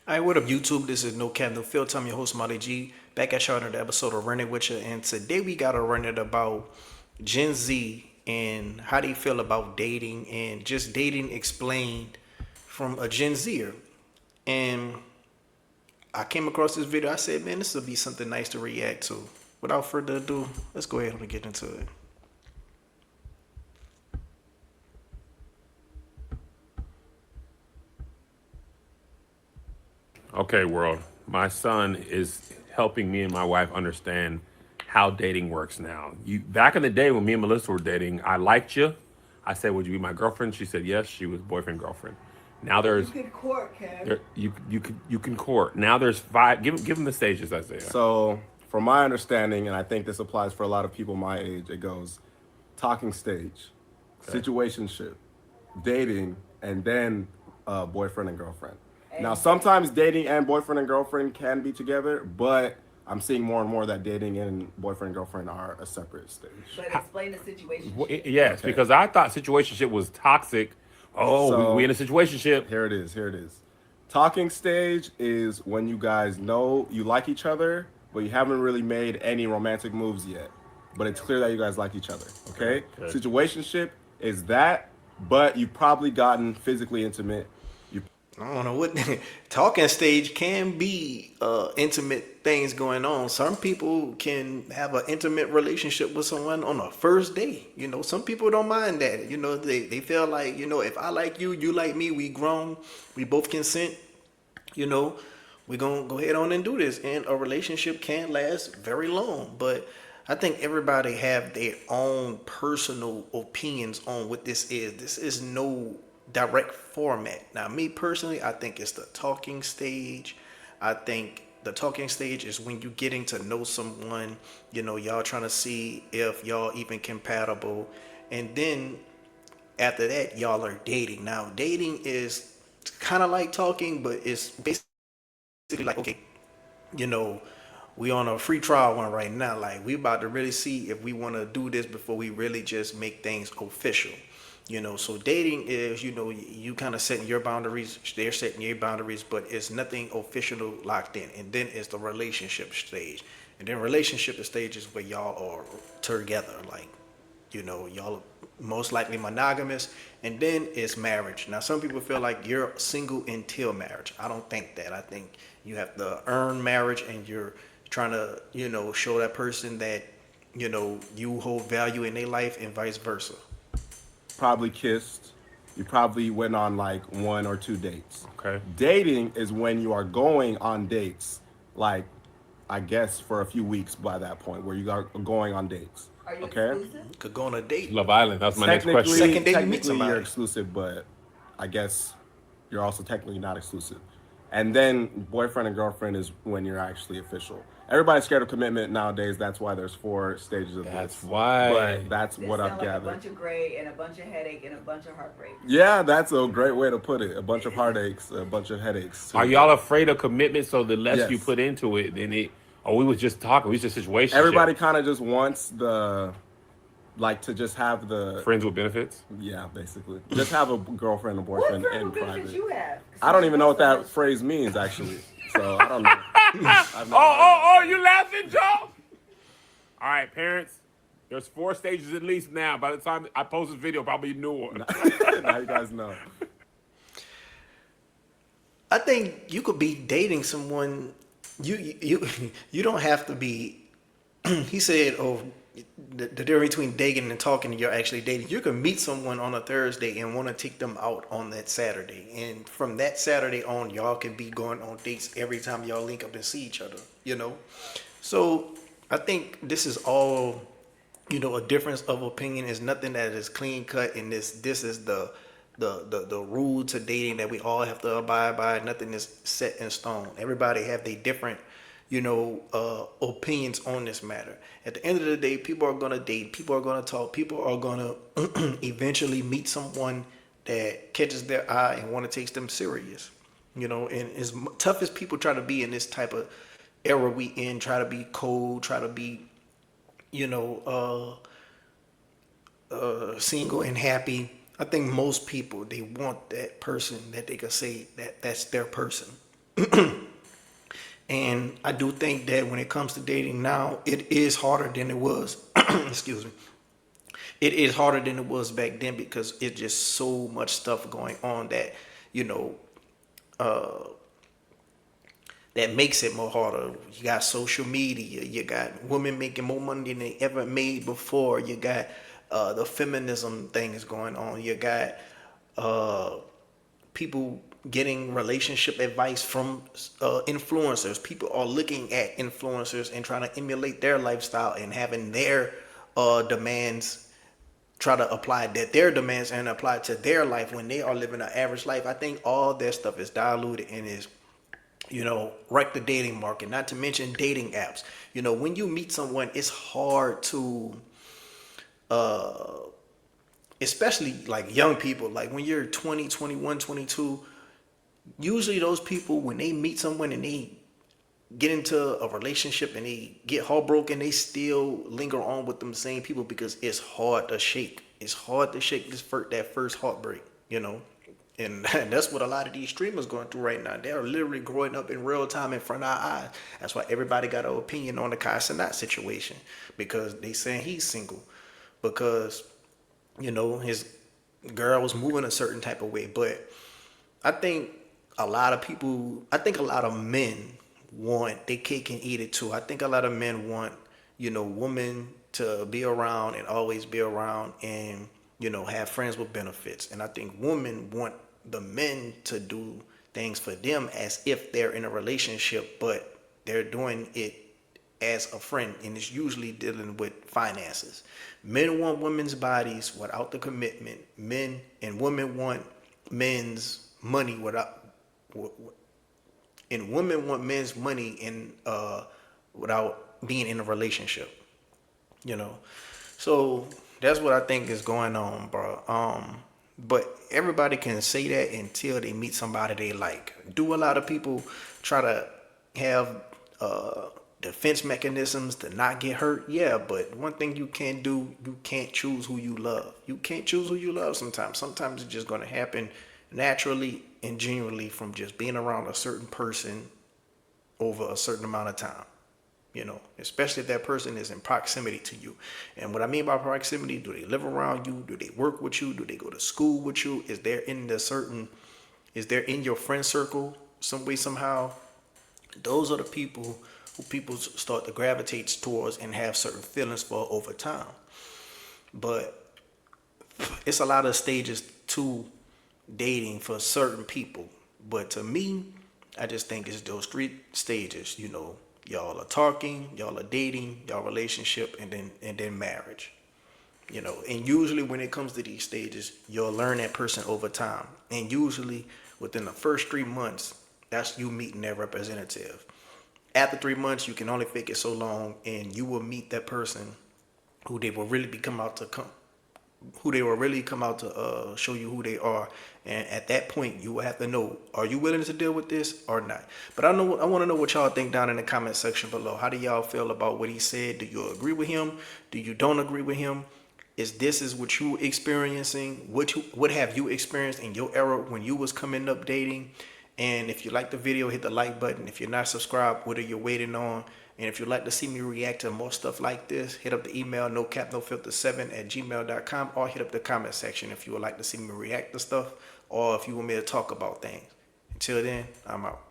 All right, what up, YouTube? This is No Cap No Filter. I'm your host, Molly G. Back at y'all another episode of Running With You, and today we got to run it about Gen Z and how they feel about dating and just dating explained from a Gen Zer. And I came across this video. I said, man, this will be something nice to react to. Without further ado, let's go ahead and get into it. Okay, world. My son is helping me and my wife understand how dating works now. You back in the day when me and Melissa were dating, I liked you. I said, "Would you be my girlfriend?" She said, "Yes." She was boyfriend girlfriend. Now You there's could court, Kev. you can court. Now there's five. Give them the stages, Isaiah. So, from my understanding, and I think this applies for a lot of people my age, it goes talking stage, situationship, dating, and then boyfriend and girlfriend. Now, sometimes dating and boyfriend and girlfriend can be together, but I'm seeing more and more that dating and boyfriend and girlfriend are a separate stage. But explain the situation. Yes, Okay. because I thought situationship was toxic. Oh, So- we in a situationship. Here it is. Here it is. Talking stage is when you guys know you like each other, but you haven't really made any romantic moves yet. But it's clear that you guys like each other. Okay? Okay. Situationship is that, but you've probably gotten physically intimate. I don't know what talking stage can be intimate things going on. Some people can have an intimate relationship with someone on a first day. You know, some people don't mind that. You know, they feel like, you know, if I like you, you like me, we grown, we both consent, you know, we're gonna go ahead on and do this. And a relationship can last very long. But I think everybody have their own personal opinions on what this is. This is no direct format. Now, me personally, I think it's the talking stage. I think the talking stage is when you getting to know someone, you know, y'all trying to see if y'all even compatible. And then after that, y'all are dating. Now, dating is kind of like talking, but it's basically like, okay, you know, we on a free trial one right now. Like, we about to really see if we want to do this before we really just make things official. You know, so dating is, you know, you kind of setting your boundaries, they're setting your boundaries, but it's nothing official locked in. And then it's the relationship stage. And then relationship stage is where y'all are together. Like, you know, y'all are most likely monogamous. And then it's marriage. Now, some people feel like you're single until marriage. I don't think that. I think you have to earn marriage, and you're trying to, you know, show that person that, you know, you hold value in their life, and vice versa. Probably kissed. You probably went on like one or two dates. Okay. Dating is when you are going on dates, like I guess for a few weeks by that point, where you are going on dates. Are you Okay. exclusive? Could go on a date. Love Island. That's my next Technically, question. Second date, you meet technically somebody. you're exclusive, but I guess you're also technically not exclusive. And then boyfriend and girlfriend is when you're actually official. Everybody's scared of commitment nowadays. That's why there's four stages of That's this. why. But that's This what sounds I've like a gathered. bunch of gray and a bunch of headache and a bunch of heartbreak. Yeah, that's a great way to put it. A bunch of heartaches, a bunch of headaches. Too. Are y'all afraid of commitment? So the less Yes. you put into it, then it. Oh, we was just talking. We was just situation. Everybody kind of just wants the, like, to just have the, friends with benefits. yeah, basically. Just have a girlfriend or What boyfriend in criminal benefits private. you have? I don't even know what that phrase means, actually. So I don't know. Oh, you laughing, Joe? All right, parents. There's 4 stages at least now. By the time I post this video, probably a new one. Now you guys know. I think you could be dating someone. You don't have to be. He said, "Oh, the difference between dating and talking, you're actually dating. You can meet someone on a Thursday and want to take them out on that Saturday, and from that Saturday on, y'all can be going on dates every time y'all link up and see each other. You know, so I think this is all, you know, a difference of opinion. Is nothing that is clean cut, and this is the rule to dating that we all have to abide by. Nothing is set in stone. Everybody have their different, you know, opinions on this matter. At the end of the day, people are gonna date, people are gonna talk, people are gonna eventually meet someone that catches their eye and want to take them serious. You know, and as tough as people try to be in this type of era we in, try to be cold, try to be, you know, single and happy. I think most people, they want that person that they could say that that's their person. And I do think that when it comes to dating now, it is harder than it was. Excuse me. It is harder than it was back then because it's just so much stuff going on that, you know, that makes it more harder. You got social media. You got women making more money than they ever made before. You got the feminism things going on. You got people getting relationship advice from influencers. People are looking at influencers and trying to emulate their lifestyle and having their demands, try to apply that their demands and apply to their life when they are living an average life. I think all that stuff is diluted and is, wreck the dating market, not to mention dating apps. When you meet someone, it's hard to especially like young people, like when you're 20, 21, 22, usually those people, when they meet someone and they get into a relationship and they get heartbroken, they still linger on with them same people because it's hard to shake. It's hard to shake that first heartbreak, And that's what a lot of these streamers going through right now. They're literally growing up in real time in front of our eyes. That's why everybody got an opinion on the Kai Cenat situation because they saying he's single because, his girl was moving a certain type of way. But I think a lot of men want their cake and eat it too. I think a lot of men want, women to be around and always be around and, have friends with benefits. And I think women want the men to do things for them as if they're in a relationship, but they're doing it as a friend, and it's usually dealing with finances. Men want women's bodies without the commitment. Men and women want men's money and women want men's money without being in a relationship. So that's what I think is going on, bro. But everybody can say that until they meet somebody they like. Do a lot of people try to have defense mechanisms to not get hurt? Yeah, but one thing you can't do, you can't choose who you love. You can't choose who you love sometimes. Sometimes it's just going to happen naturally and genuinely from just being around a certain person over a certain amount of time. Especially if that person is in proximity to you. And what I mean by proximity, do they live around you? Do they work with you? Do they go to school with you? Is there in your friend circle some way, somehow? Those are the people who people start to gravitate towards and have certain feelings for over time. But it's a lot of stages to dating for certain people. But to me, I just think it's those three stages, Y'all are talking, y'all are dating, y'all relationship, and then marriage. And usually when it comes to these stages, you'll learn that person over time. And usually within the first 3 months, that's you meeting their representative. After 3 months, you can only fake it so long, and you will meet that person who they will really come out to show you who they are. And at that point, you will have to know, are you willing to deal with this or not? But I want to know what y'all think down in the comment section below. How do y'all feel about what he said? Do you agree with him? Do you don't agree with him? Is what you experiencing? What have you experienced in your era when you was coming up dating? And if you like the video, hit the like button. If you're not subscribed, what are you waiting on? And if you'd like to see me react to more stuff like this, hit up the email nocapnofilter7@gmail.com or hit up the comment section if you would like to see me react to stuff or if you want me to talk about things. Until then, I'm out.